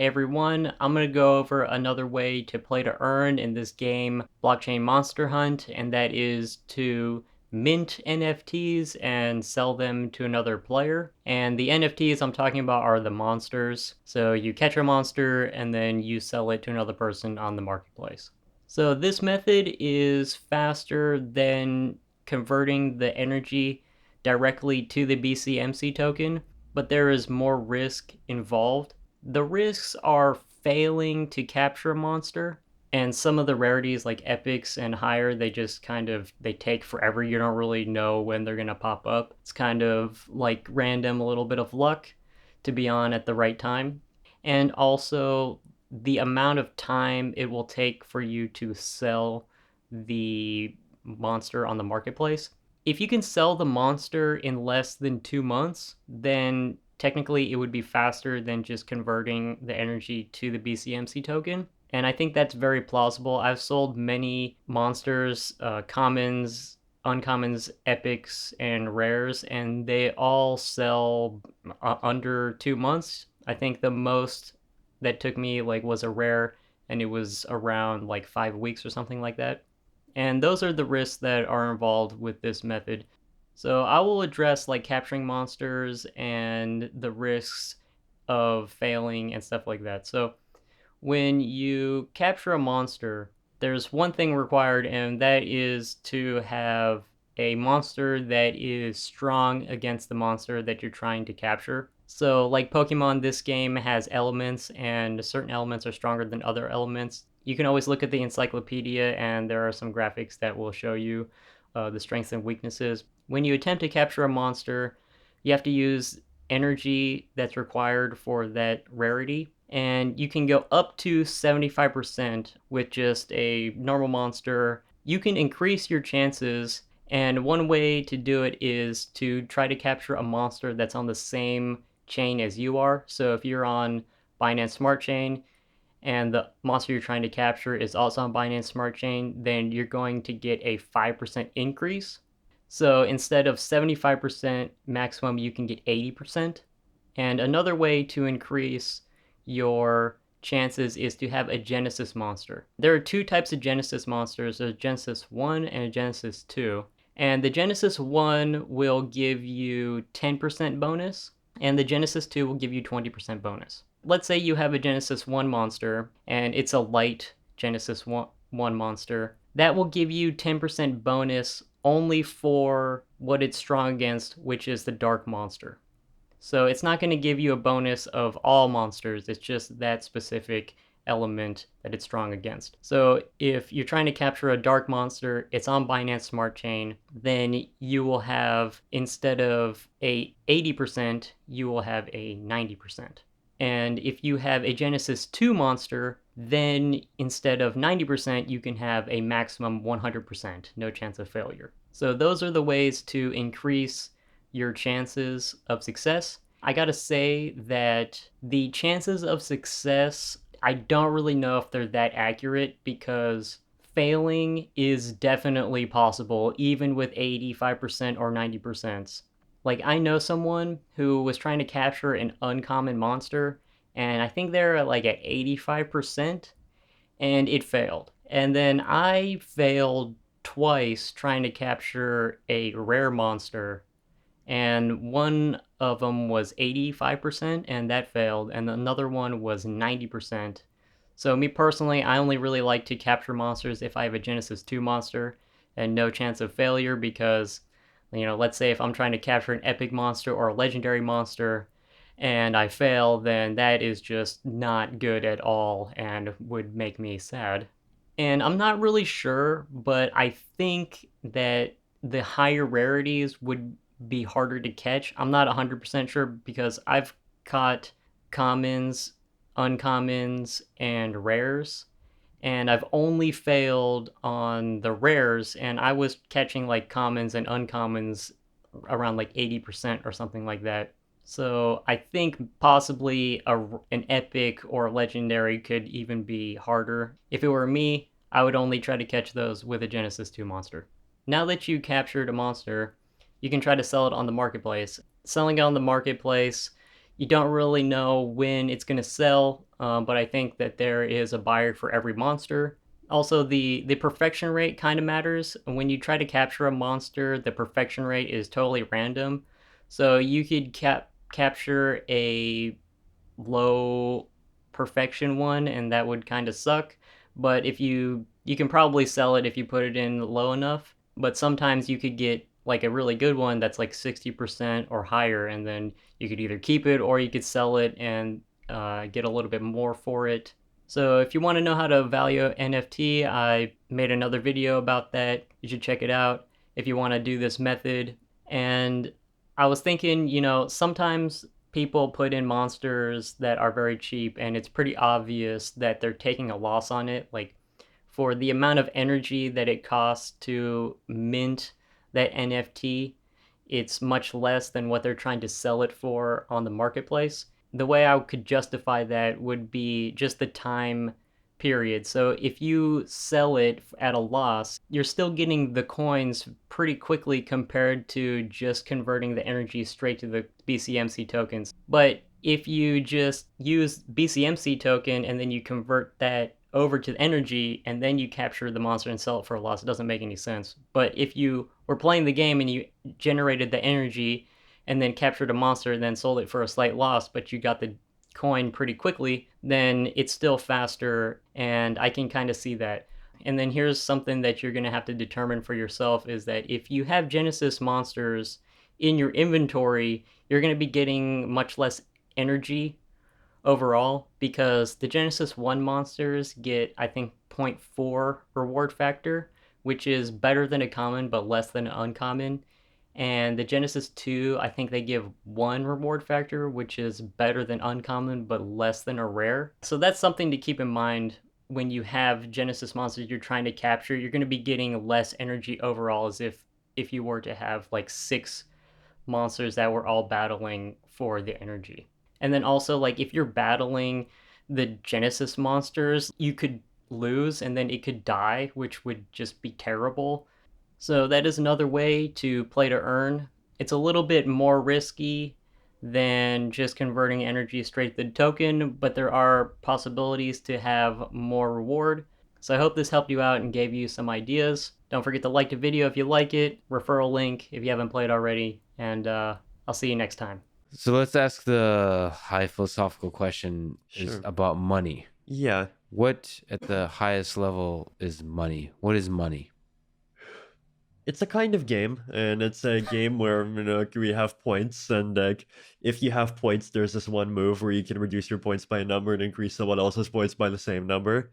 Hey everyone, I'm going to go over another way to play to earn in this game, Blockchain Monster Hunt, and that is to mint NFTs and sell them to another player. And the NFTs I'm talking about are the monsters. So you catch a monster and then you sell it to another person on the marketplace. So this method is faster than converting the energy directly to the BCMC token, but there is more risk involved. The risks are failing to capture a monster, and some of the rarities like epics and higher, they just they take forever. You don't really know when they're going to pop up. It's kind of like random, a little bit of luck to be on at the right time. And also the amount of time it will take for you to sell the monster on the marketplace. If you can sell the monster in less than 2 months, then technically it would be faster than just converting the energy to the BCMC token. And I think that's very plausible. I've sold many monsters, commons, uncommons, epics, and rares, and they all sell under 2 months. I think the most that took me was a rare, and it was around 5 weeks or something like that. And those are the risks that are involved with this method. So I will address capturing monsters and the risks of failing and stuff like that. So when you capture a monster, there's one thing required, and that is to have a monster that is strong against the monster that you're trying to capture. So, like Pokemon, this game has elements, and certain elements are stronger than other elements. You can always look at the encyclopedia, and there are some graphics that will show you the strengths and weaknesses. When you attempt to capture a monster, you have to use energy that's required for that rarity, and you can go up to 75% with just a normal monster. You can increase your chances, and one way to do it is to try to capture a monster that's on the same chain as you are. So if you're on Binance Smart Chain and the monster you're trying to capture is also on Binance Smart Chain, then you're going to get a 5% increase. So instead of 75% maximum, you can get 80%. And another way to increase your chances is to have a Genesis monster. There are two types of Genesis monsters. There's Genesis 1 and a Genesis 2. And the Genesis 1 will give you 10% bonus, and the Genesis 2 will give you 20% bonus. Let's say you have a Genesis 1 monster, and it's a light Genesis 1 monster. That will give you 10% bonus only for what it's strong against, which is the dark monster. So it's not going to give you a bonus of all monsters, it's just that specific element that it's strong against. So if you're trying to capture a dark monster, it's on Binance Smart Chain, then you will have, instead of a 80%, you will have a 90%. And if you have a Genesis 2 monster, then instead of 90%, you can have a maximum 100%, no chance of failure. So those are the ways to increase your chances of success. I gotta say that the chances of success, I don't really know if they're that accurate, because failing is definitely possible even with 85% or 90%. I know someone who was trying to capture an uncommon monster, and I think they're at 85%, and it failed. And then I failed twice trying to capture a rare monster, and one of them was 85%, and that failed, and another one was 90%. So me personally, I only really like to capture monsters if I have a Genesis 2 monster and no chance of failure, because let's say if I'm trying to capture an epic monster or a legendary monster and I fail, then that is just not good at all and would make me sad. And I'm not really sure, but I think that the higher rarities would be harder to catch. I'm not 100% sure, because I've caught commons, uncommons, and rares, and I've only failed on the rares, and I was catching commons and uncommons around 80% or something like that. So I think possibly an epic or legendary could even be harder. If it were me, I would only try to catch those with a Genesis 2 monster. Now that you captured a monster, you can try to sell it on the marketplace. Selling it on the marketplace, You don't really know when it's going to sell, but I think that there is a buyer for every monster. Also, the perfection rate kind of matters. When you try to capture a monster, the perfection rate is totally random. So you could capture a low perfection one, and that would kind of suck. But if you can probably sell it if you put it in low enough. But sometimes you could get like a really good one that's like 60% or higher, and then you could either keep it or you could sell it and get a little bit more for it. So if you want to know how to value NFT, I made another video about that. You should check it out if you want to do this method. And I was thinking, sometimes people put in monsters that are very cheap, and it's pretty obvious that they're taking a loss on it. Like, for the amount of energy that it costs to mint that NFT, it's much less than what they're trying to sell it for on the marketplace. The way I could justify that would be just the time period. So if you sell it at a loss, you're still getting the coins pretty quickly compared to just converting the energy straight to the BCMC tokens. But if you just use BCMC token and then you convert that over to energy and then you capture the monster and sell it for a loss, it doesn't make any sense. But if you were playing the game and you generated the energy and then captured a monster and then sold it for a slight loss, but you got the coin pretty quickly, then it's still faster, and I can kind of see that. And then here's something that you're going to have to determine for yourself is that if you have Genesis monsters in your inventory, you're going to be getting much less energy overall because the Genesis 1 monsters get, I think, zero point 0.4 reward factor, which is better than a common but less than an uncommon. And the Genesis 2, I think they give 1 reward factor, which is better than uncommon but less than a rare. So that's something to keep in mind when you have Genesis monsters you're trying to capture. You're going to be getting less energy overall as if you were to have like 6 monsters that were all battling for the energy. And then also, like, if you're battling the Genesis monsters, you could lose and then it could die, which would just be terrible. So that is another way to play to earn. It's a little bit more risky than just converting energy straight to the token, but there are possibilities to have more reward. So I hope this helped you out and gave you some ideas. Don't forget to like the video if you like it, referral link if you haven't played already, and I'll see you next time. So let's ask the high philosophical question is Sure. about money. Yeah. What at the highest level is money? What is money? It's a kind of game, and it's a game where we have points, and like if you have points, there's this one move where you can reduce your points by a number and increase someone else's points by the same number.